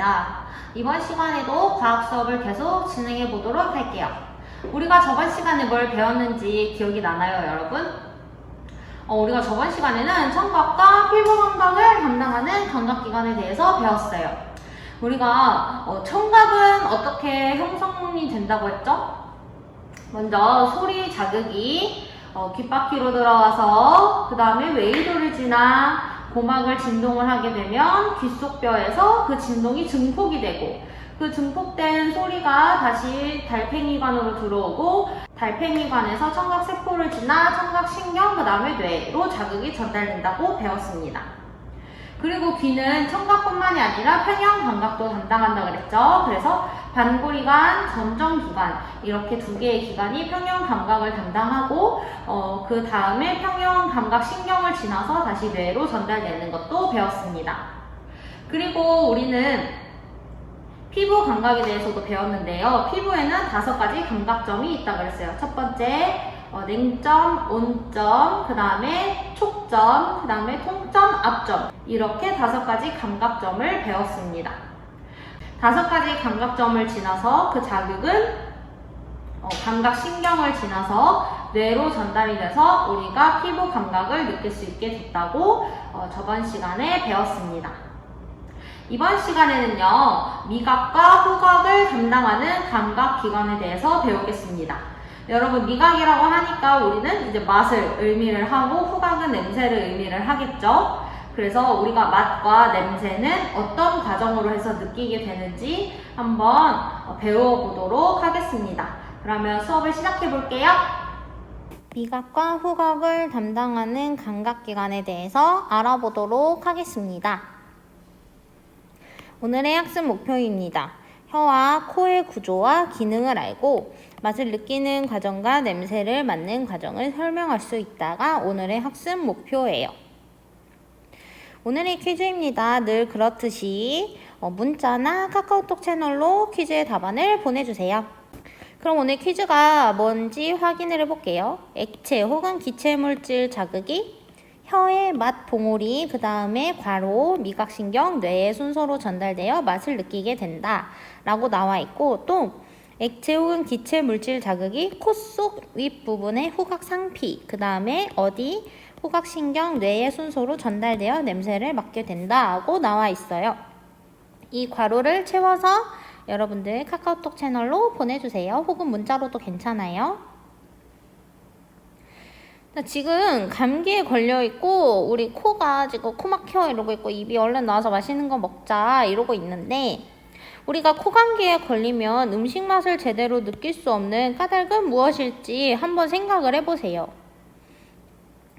목표입니다. 이번 시간에도 과학 수업을 계속 진행해 보도록 할게요. 우리가 저번 시간에 뭘 배웠는지 기억이 나나요, 여러분? 우리가 저번 시간에는 청각과 피부 감각을 담당하는 감각기관에 대해서 배웠어요. 우리가 청각은 어떻게 형성이 된다고 했죠? 먼저 소리 자극이 귓바퀴로 들어와서 그 다음에 웨이도를 지나 고막을 진동을 하게 되면 귓속뼈에서 그 진동이 증폭이 되고 그 증폭된 소리가 다시 달팽이관으로 들어오고 달팽이관에서 청각세포를 지나 청각신경 그 다음에 뇌로 자극이 전달된다고 배웠습니다. 그리고 귀는 청각뿐만이 아니라 평형 감각도 담당한다고 그랬죠. 그래서 반고리관, 점정기관 이렇게 두 개의 기관이 평형 감각을 담당하고 그 다음에 평형 감각 신경을 지나서 다시 뇌로 전달되는 것도 배웠습니다. 그리고 우리는 피부 감각에 대해서도 배웠는데요. 피부에는 5가지 감각점이 있다고 그랬어요. 첫 번째 냉점, 온점, 그 다음에 촉점, 그 다음에 통점, 압점 이렇게 5가지 감각점을 배웠습니다. 5가지 감각점을 지나서 그 자극은 감각신경을 지나서 뇌로 전달이 돼서 우리가 피부 감각을 느낄 수 있게 됐다고 저번 시간에 배웠습니다. 이번 시간에는요, 미각과 후각을 담당하는 감각기관에 대해서 배우겠습니다. 여러분, 미각이라고 하니까 우리는 이제 맛을 의미를 하고 후각은 냄새를 의미를 하겠죠. 그래서 우리가 맛과 냄새는 어떤 과정으로 해서 느끼게 되는지 한번 배워보도록 하겠습니다. 그러면 수업을 시작해 볼게요. 미각과 후각을 담당하는 감각기관에 대해서 알아보도록 하겠습니다. 오늘의 학습 목표입니다. 혀와 코의 구조와 기능을 알고 맛을 느끼는 과정과 냄새를 맡는 과정을 설명할 수 있다가 오늘의 학습 목표예요. 오늘의 퀴즈입니다. 늘 그렇듯이 문자나 카카오톡 채널로 퀴즈의 답안을 보내주세요. 그럼 오늘 퀴즈가 뭔지 확인을 해볼게요. 액체 혹은 기체 물질 자극이 혀의 맛 봉우리, 그 다음에 괄호, 미각신경, 뇌의 순서로 전달되어 맛을 느끼게 된다 라고 나와 있고, 또 액체 혹은 기체 물질 자극이 코 속 윗부분의 후각 상피, 그 다음에 어디 후각신경, 뇌의 순서로 전달되어 냄새를 맡게 된다고 나와 있어요. 이 괄호를 채워서 여러분들 카카오톡 채널로 보내주세요. 혹은 문자로도 괜찮아요. 지금 감기에 걸려있고 우리 코가 지금 코 막혀 이러고 있고 입이 얼른 나와서 맛있는 거 먹자 이러고 있는데, 우리가 코감기에 걸리면 음식 맛을 제대로 느낄 수 없는 까닭은 무엇일지 한번 생각을 해보세요.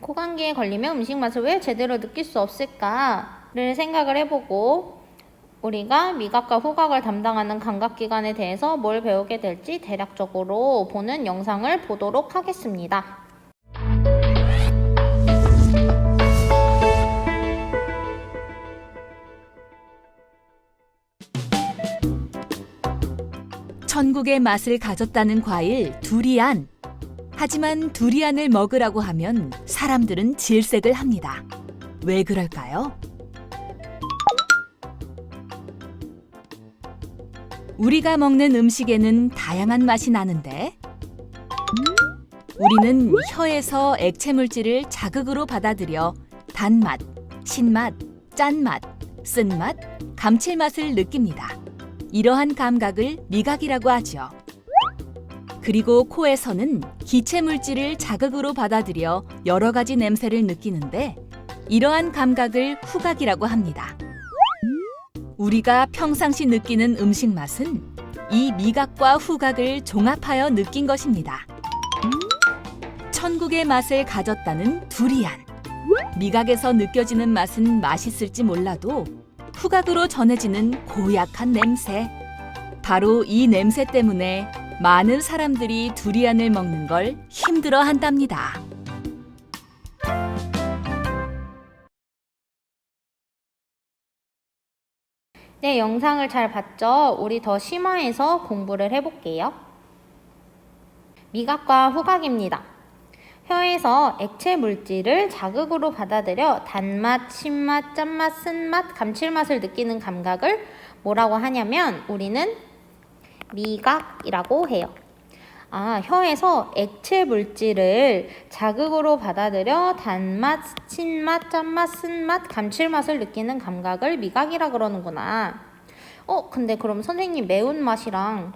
코감기에 걸리면 음식 맛을 왜 제대로 느낄 수 없을까를 생각을 해보고 우리가 미각과 후각을 담당하는 감각기관에 대해서 뭘 배우게 될지 대략적으로 보는 영상을 보도록 하겠습니다. 천국의 맛을 가졌다는 과일 두리안. 하지만 두리안을 먹으라고 하면 사람들은 질색을 합니다. 왜 그럴까요? 우리가 먹는 음식에는 다양한 맛이 나는데 우리는 혀에서 액체 물질을 자극으로 받아들여 단맛, 신맛, 짠맛, 쓴맛, 감칠맛을 느낍니다. 이러한 감각을 미각이라고 하죠. 그리고 코에서는 기체 물질을 자극으로 받아들여 여러 가지 냄새를 느끼는데 이러한 감각을 후각이라고 합니다. 우리가 평상시 느끼는 음식 맛은 이 미각과 후각을 종합하여 느낀 것입니다. 천국의 맛을 가졌다는 두리안. 미각에서 느껴지는 맛은 맛있을지 몰라도 후각으로 전해지는 고약한 냄새. 바로 이 냄새 때문에 많은 사람들이 두리안을 먹는 걸 힘들어 한답니다. 네, 영상을 잘 봤죠? 우리 더 심화해서 공부를 해볼게요. 미각과 후각입니다. 혀에서 액체 물질을 자극으로 받아들여 단맛, 신맛, 짠맛, 쓴맛, 감칠맛을 느끼는 감각을 뭐라고 하냐면 우리는 미각이라고 해요. 혀에서 액체 물질을 자극으로 받아들여 단맛, 신맛, 짠맛, 쓴맛, 감칠맛을 느끼는 감각을 미각이라 그러는구나. 근데 그럼 선생님 매운맛이랑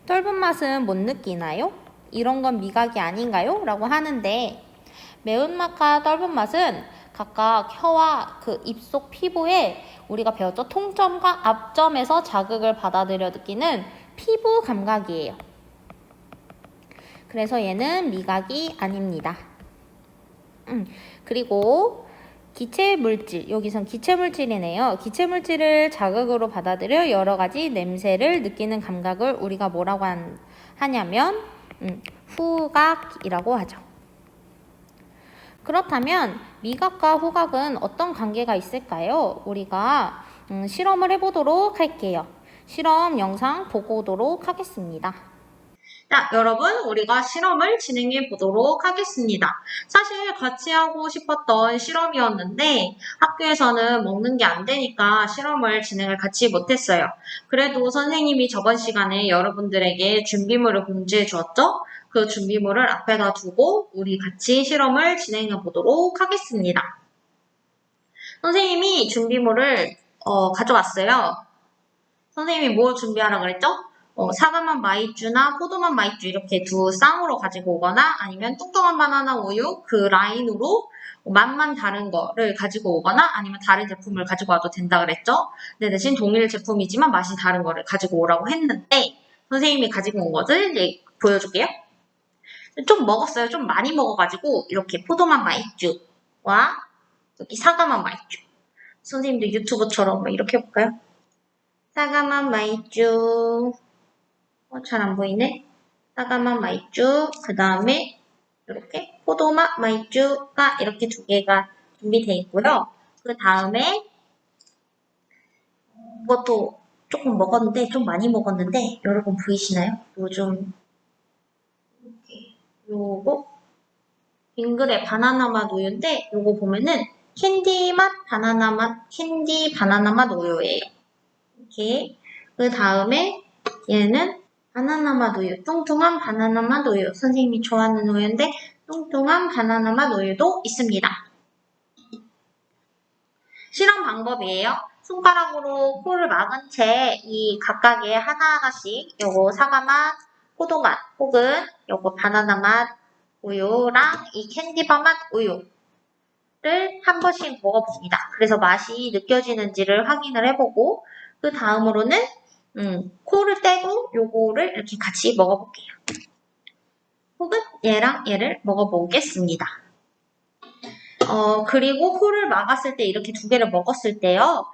떫은 맛은 못 느끼나요? 이런 건 미각이 아닌가요? 라고 하는데 매운맛과 떫은 맛은 각각 혀와 그 입속 피부에 우리가 배웠죠? 통점과 앞점에서 자극을 받아들여 느끼는 피부 감각이에요. 그래서 얘는 미각이 아닙니다. 그리고 기체물질, 여기선 기체물질이네요. 기체물질을 자극으로 받아들여 여러 가지 냄새를 느끼는 감각을 우리가 뭐라고 하냐면 후각이라고 하죠. 그렇다면 미각과 후각은 어떤 관계가 있을까요? 우리가 실험을 해보도록 할게요. 실험 영상 보고 오도록 하겠습니다. 자, 여러분, 우리가 실험을 진행해 보도록 하겠습니다. 사실 같이 하고 싶었던 실험이었는데 학교에서는 먹는 게 안 되니까 실험을 진행을 같이 못했어요. 그래도 선생님이 저번 시간에 여러분들에게 준비물을 공지해 주었죠? 그 준비물을 앞에다 두고 우리 같이 실험을 진행해 보도록 하겠습니다. 선생님이 준비물을 가져왔어요. 선생님이 뭘 준비하라 그랬죠? 사과맛 마이쮸나 포도맛 마이쮸 이렇게 두 쌍으로 가지고 오거나 아니면 뚱뚱한 바나나 우유 그 라인으로 맛만 다른 거를 가지고 오거나 아니면 다른 제품을 가지고 와도 된다 그랬죠? 근데 대신 동일 제품이지만 맛이 다른 거를 가지고 오라고 했는데 선생님이 가지고 온 것을 이제 보여줄게요. 좀 먹었어요. 좀 많이 먹어가지고 이렇게 포도맛 마이쮸와 여기 사과맛 마이쮸. 선생님도 유튜브처럼 이렇게 해볼까요? 사과맛 마이쮸. 잘 안 보이네. 사과맛 마이쮸. 그 다음에 이렇게 포도맛 마이쮸가 이렇게 두 개가 준비되어 있고요. 그 다음에 이것도 조금 먹었는데 좀 많이 먹었는데 여러분 보이시나요? 요즘 요거 빙그레 바나나 맛 우유인데 요거 보면은 캔디 맛 바나나 맛 캔디 바나나 맛 우유예요. 이렇게 그 다음에 얘는 바나나 맛 우유 뚱뚱한 바나나 맛 우유 선생님이 좋아하는 우유인데 뚱뚱한 바나나 맛 우유도 있습니다. 실험 방법이에요. 손가락으로 코를 막은 채 이 각각의 하나하나씩 요거 사과 맛, 포도 맛 혹은 요거 바나나 맛 우유랑 이 캔디바 맛 우유를 한 번씩 먹어봅니다. 그래서 맛이 느껴지는지를 확인을 해보고 그 다음으로는 코를 떼고 요거를 이렇게 같이 먹어볼게요. 혹은 얘랑 얘를 먹어보겠습니다. 그리고 코를 막았을 때 이렇게 두 개를 먹었을 때요.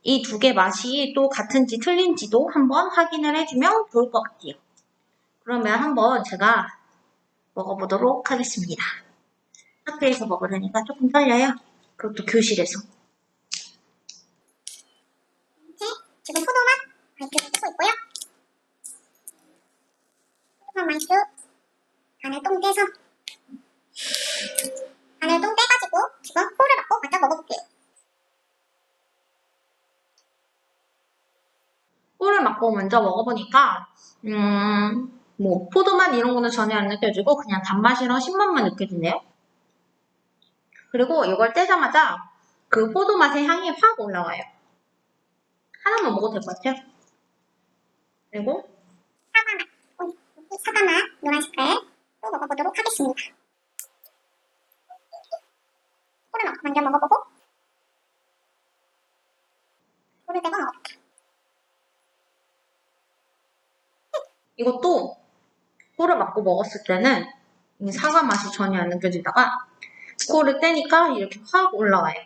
이 두 개 맛이 또 같은지 틀린지도 한번 확인을 해주면 좋을 것 같아요. 그러면 한번 제가 먹어보도록 하겠습니다. 학교에서 먹으려니까 조금 떨려요. 그것도 교실에서. 지금 포도맛 마이쮸 쓰고 있고요. 포도맛 마이쮸 안에 똥 떼서 안에 똥 떼가지고 지금 코를 막고 먼저 먹어볼게요. 코를 막고 먼저 먹어보니까 뭐 포도맛 이런 거는 전혀 안 느껴지고 그냥 단맛이랑 신맛만 느껴지네요. 그리고 이걸 떼자마자 그 포도맛의 향이 확 올라와요. 하나만 먹어도 될 것 같아요. 그리고 사과맛 노란 색깔 또 먹어보도록 하겠습니다. 코를 막고 먼저 먹어보고 코를 떼고 먹어볼게요. 이것도 코를 막고 먹었을 때는 이 사과 맛이 전혀 안 느껴지다가 코를 떼니까 이렇게 확 올라와요.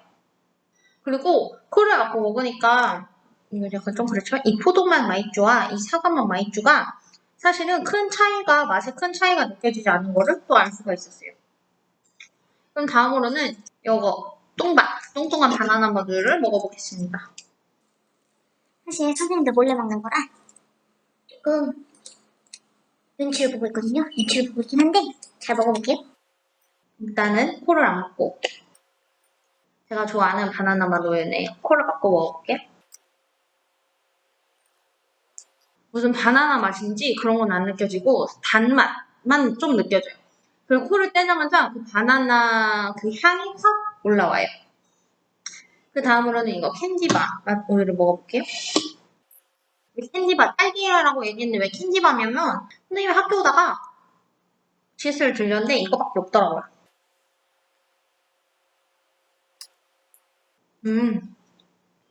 그리고 코를 막고 먹으니까 이거 약간 좀 그렇지만 이 포도맛 마이쮸와 이 사과맛 마이쮸가 사실은 맛에 큰 차이가 느껴지지 않는 거를 또 알 수가 있었어요. 그럼 다음으로는 요거 뚱뚱한 바나나 맛을 먹어보겠습니다. 사실 선생님도 몰래 먹는 거라 조금 눈치를 보고 있거든요. 눈치를 보고 있긴 한데 잘 먹어볼게요. 일단은 코를 안 막고 제가 좋아하는 바나나 맛 우유네요. 코를 막고 먹어볼게요. 무슨 바나나 맛인지 그런 건 안 느껴지고 단맛만 좀 느껴져요. 그리고 코를 떼자마자 그 바나나 그 향이 확 올라와요. 그 다음으로는 이거 캔디바 맛 우유를 먹어볼게요. 캔디바 딸기라고 얘기했는데 왜 캔디바냐면 선생님이 학교 오다가 GS를 들렸는데 이거밖에 없더라고요.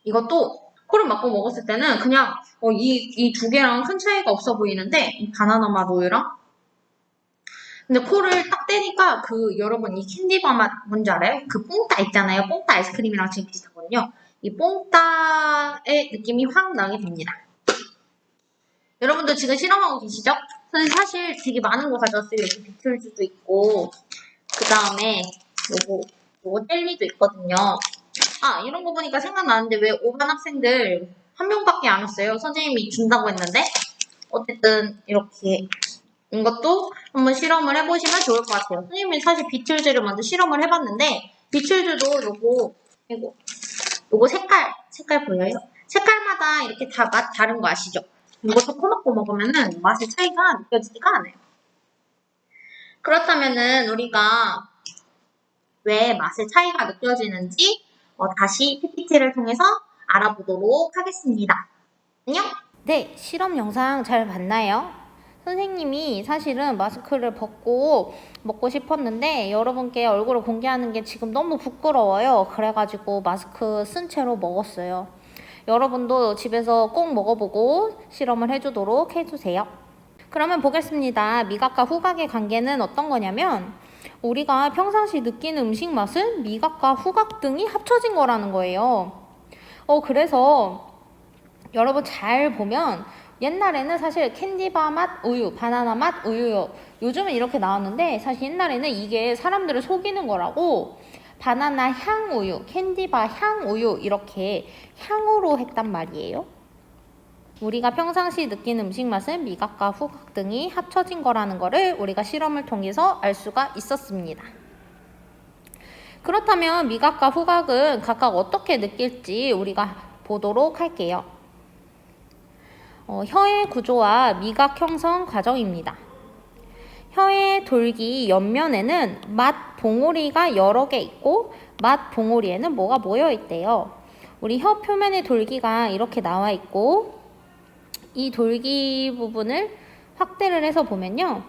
이것도 코를 막고 먹었을 때는 그냥 이 두 개랑 큰 차이가 없어 보이는데 이 바나나 맛 우유랑 근데 코를 딱 떼니까 여러분 이 캔디바 맛 뭔지 알아요? 그 뽕따 있잖아요. 뽕따 아이스크림이랑 지금 비슷하거든요. 이 뽕따의 느낌이 확 나게 됩니다. 여러분들 지금 실험하고 계시죠? 저는 사실 되게 많은 거 가져왔어요. 여기 비틀즈도 있고 그 다음에 요거 젤리도 있거든요. 아, 이런 거 보니까 생각나는데 왜 5반 학생들 한 명밖에 안 왔어요? 선생님이 준다고 했는데 어쨌든 이렇게 이것도 한번 실험을 해보시면 좋을 것 같아요. 선생님이 사실 비틀즈를 먼저 실험을 해봤는데 비틀즈도 요거 색깔 보여요? 색깔마다 이렇게 다 맛 다른 거 아시죠? 이것도 퍼먹고 먹으면은 맛의 차이가 느껴지지가 않아요. 그렇다면은 우리가 왜 맛의 차이가 느껴지는지 다시 PPT를 통해서 알아보도록 하겠습니다. 안녕? 네, 실험 영상 잘 봤나요? 선생님이 사실은 마스크를 벗고 먹고 싶었는데 여러분께 얼굴을 공개하는 게 지금 너무 부끄러워요. 그래가지고 마스크 쓴 채로 먹었어요. 여러분도 집에서 꼭 먹어보고 실험을 해주도록 해주세요. 그러면 보겠습니다. 미각과 후각의 관계는 어떤 거냐면 우리가 평상시 느끼는 음식 맛은 미각과 후각 등이 합쳐진 거라는 거예요. 그래서 여러분 잘 보면 옛날에는 사실 캔디바 맛 우유, 바나나 맛 우유 요즘은 이렇게 나왔는데 사실 옛날에는 이게 사람들을 속이는 거라고 바나나 향 우유, 캔디바 향 우유 이렇게 향으로 했단 말이에요. 우리가 평상시 느끼는 음식 맛은 미각과 후각 등이 합쳐진 거라는 거를 우리가 실험을 통해서 알 수가 있었습니다. 그렇다면 미각과 후각은 각각 어떻게 느낄지 우리가 보도록 할게요. 혀의 구조와 미각 형성 과정입니다. 혀의 돌기 옆면에는 맛 봉우리가 여러 개 있고 맛 봉우리에는 뭐가 모여 있대요. 우리 혀 표면의 돌기가 이렇게 나와 있고 이 돌기 부분을 확대를 해서 보면요.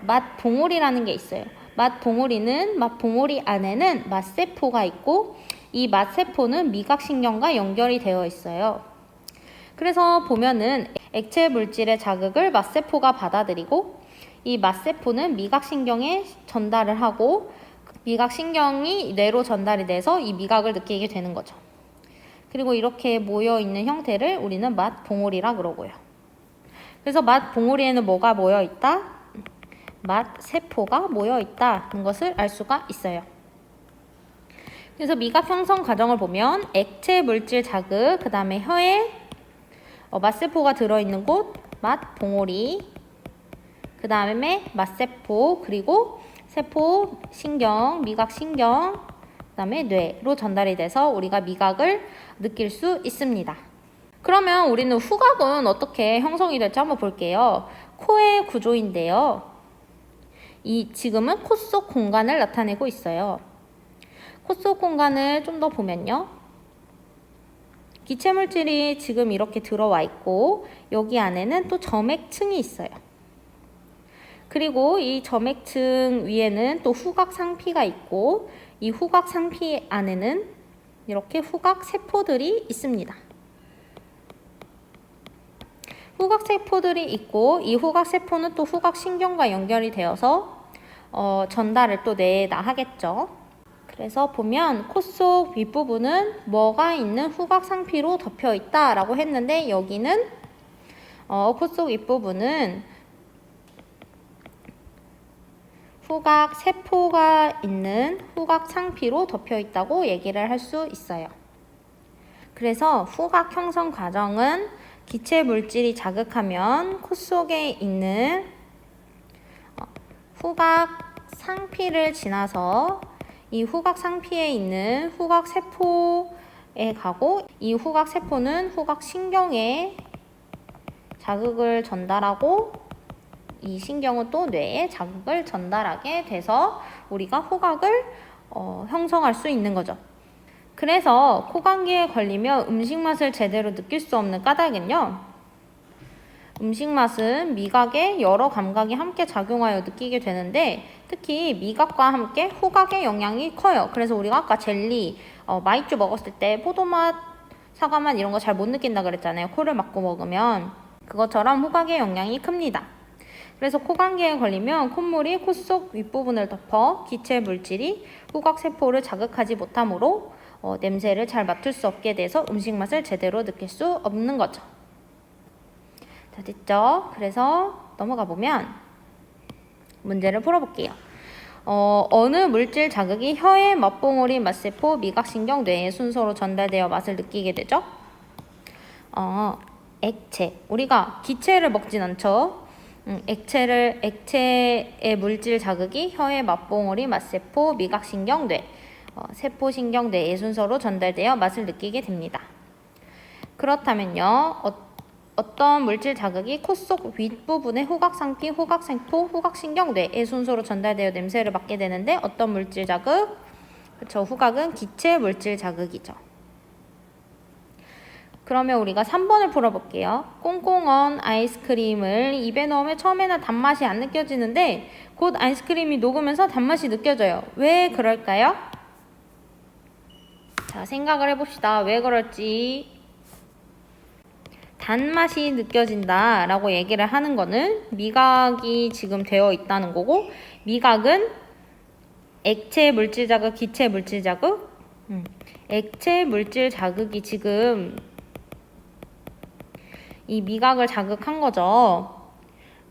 맛 봉우리라는 게 있어요. 맛 봉우리 안에는 맛세포가 있고 이 맛세포는 미각신경과 연결이 되어 있어요. 그래서 보면은 액체 물질의 자극을 맛세포가 받아들이고 이 맛세포는 미각신경에 전달을 하고 미각신경이 뇌로 전달이 돼서 이 미각을 느끼게 되는 거죠. 그리고 이렇게 모여있는 형태를 우리는 맛 봉우리라 그러고요. 그래서 맛 봉우리에는 뭐가 모여있다? 맛세포가 모여있다는 것을 알 수가 있어요. 그래서 미각 형성 과정을 보면 액체 물질 자극, 그 다음에 혀에 맛세포가 들어있는 곳, 맛 봉우리, 그 다음에 맛세포, 그리고 세포, 신경, 미각 신경, 그 다음에 뇌로 전달이 돼서 우리가 미각을 느낄 수 있습니다. 그러면 우리는 후각은 어떻게 형성이 될지 한번 볼게요. 코의 구조인데요. 지금은 코 속 공간을 나타내고 있어요. 코 속 공간을 좀 더 보면요. 기체물질이 지금 이렇게 들어와 있고 여기 안에는 또 점액층이 있어요. 그리고 이 점액층 위에는 또 후각 상피가 있고 이 후각 상피 안에는 이렇게 후각 세포들이 있습니다. 후각 세포들이 있고 이 후각 세포는 또 후각 신경과 연결이 되어서 전달을 또 뇌에다 하겠죠. 그래서 보면 코 속 윗부분은 뭐가 있는 후각 상피로 덮여 있다라고 했는데 여기는 코 속 윗부분은 후각 세포가 있는 후각 상피로 덮여 있다고 얘기를 할 수 있어요. 그래서 후각 형성 과정은 기체 물질이 자극하면 코 속에 있는 후각 상피를 지나서 이 후각 상피에 있는 후각 세포에 가고, 이 후각 세포는 후각 신경에 자극을 전달하고, 이 신경은 또 뇌에 자극을 전달하게 돼서 우리가 후각을 형성할 수 있는 거죠. 그래서 코감기에 걸리며 음식 맛을 제대로 느낄 수 없는 까닭은요, 음식 맛은 미각에 여러 감각이 함께 작용하여 느끼게 되는데, 특히 미각과 함께 후각의 영향이 커요. 그래서 우리가 아까 젤리, 마이쮸 먹었을 때 포도맛, 사과맛 이런 거 잘 못 느낀다 그랬잖아요. 코를 막고 먹으면. 그것처럼 후각의 영향이 큽니다. 그래서 코감기에 걸리면 콧물이 코 속 윗부분을 덮어 기체 물질이 후각 세포를 자극하지 못하므로 냄새를 잘 맡을 수 없게 돼서 음식 맛을 제대로 느낄 수 없는 거죠. 자, 됐죠? 그래서 넘어가 보면 문제를 풀어볼게요. 어느 물질 자극이 혀의 맛봉우리, 맛세포, 미각신경, 뇌의 순서로 전달되어 맛을 느끼게 되죠? 액체. 우리가 기체를 먹진 않죠? 액체의 물질 자극이 혀의 맛봉우리, 맛세포, 미각신경, 뇌, 세포신경, 뇌의 순서로 전달되어 맛을 느끼게 됩니다. 그렇다면요, 어떤 물질 자극이 코 속 윗부분의 후각상피, 후각세포, 후각신경, 뇌의 순서로 전달되어 냄새를 맡게 되는데, 어떤 물질 자극? 그쵸, 후각은 기체 물질 자극이죠. 그러면 우리가 3번을 풀어볼게요. 꽁꽁언 아이스크림을 입에 넣으면 처음에는 단맛이 안 느껴지는데 곧 아이스크림이 녹으면서 단맛이 느껴져요. 왜 그럴까요? 자, 생각을 해봅시다. 왜 그럴지. 단맛이 느껴진다 라고 얘기를 하는 거는 미각이 지금 되어 있다는 거고, 미각은 액체 물질 자극, 기체 물질 자극, 액체 물질 자극이 지금 이 미각을 자극한 거죠.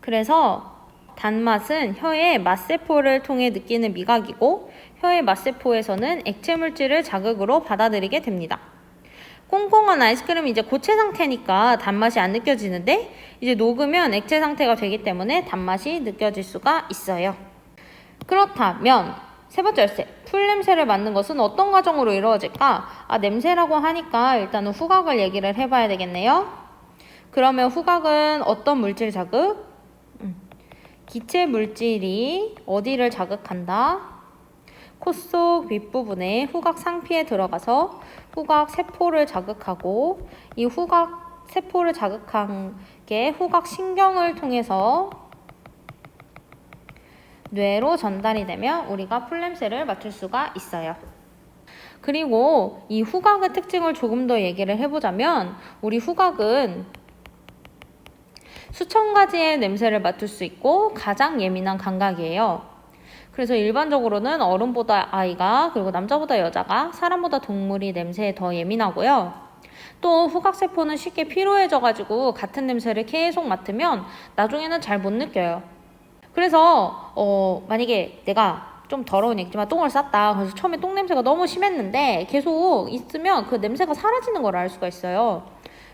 그래서 단맛은 혀의 맛세포를 통해 느끼는 미각이고, 혀의 맛세포에서는 액체 물질을 자극으로 받아들이게 됩니다. 꽁꽁한 아이스크림은 이제 고체 상태니까 단맛이 안 느껴지는데, 이제 녹으면 액체 상태가 되기 때문에 단맛이 느껴질 수가 있어요. 그렇다면 세 번째 열쇠, 풀냄새를 맡는 것은 어떤 과정으로 이루어질까? 냄새라고 하니까 일단은 후각을 얘기를 해봐야 되겠네요. 그러면 후각은 어떤 물질 자극? 기체 물질이 어디를 자극한다? 코 속 윗부분에 후각 상피에 들어가서 후각 세포를 자극하고, 이 후각 세포를 자극한 게 후각 신경을 통해서 뇌로 전달이 되면 우리가 풀냄새를 맡을 수가 있어요. 그리고 이 후각의 특징을 조금 더 얘기를 해보자면, 우리 후각은 수천 가지의 냄새를 맡을 수 있고 가장 예민한 감각이에요. 그래서 일반적으로는 어른보다 아이가, 그리고 남자보다 여자가, 사람보다 동물이 냄새에 더 예민하고요. 또 후각세포는 쉽게 피로해져가지고 같은 냄새를 계속 맡으면 나중에는 잘 못 느껴요. 그래서 만약에 내가 좀 더러운 얘기지만 똥을 쌌다. 그래서 처음에 똥 냄새가 너무 심했는데 계속 있으면 그 냄새가 사라지는 걸 알 수가 있어요.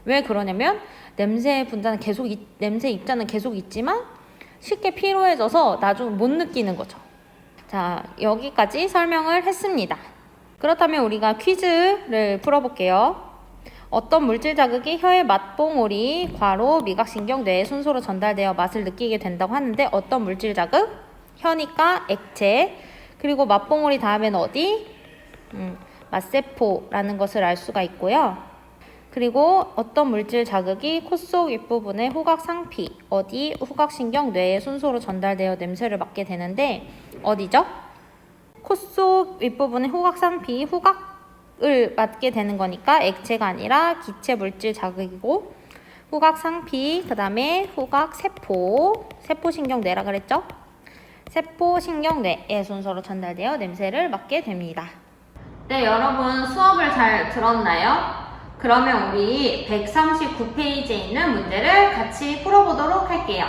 왜 그러냐면 냄새 분자는 냄새 입자는 계속 있지만 쉽게 피로해져서 나중에 못 느끼는 거죠. 자, 여기까지 설명을 했습니다. 그렇다면 우리가 퀴즈를 풀어볼게요. 어떤 물질 자극이 혀의 맛봉우리, 괄호, 미각신경, 뇌의 순서로 전달되어 맛을 느끼게 된다고 하는데, 어떤 물질 자극? 혀니까 액체, 그리고 맛봉우리 다음에는 어디? 맛세포라는 것을 알 수가 있고요. 그리고 어떤 물질 자극이 코 속 윗부분의 후각 상피, 어디? 후각신경, 뇌의 순서로 전달되어 냄새를 맡게 되는데 어디죠? 코 속 윗부분의 후각 상피, 후각을 맡게 되는 거니까 액체가 아니라 기체 물질 자극이고, 후각 상피, 그 다음에 후각 세포, 세포신경 뇌라 그랬죠? 세포신경 뇌의 순서로 전달되어 냄새를 맡게 됩니다. 네, 여러분 수업을 잘 들었나요? 그러면 우리 139페이지에 있는 문제를 같이 풀어보도록 할게요.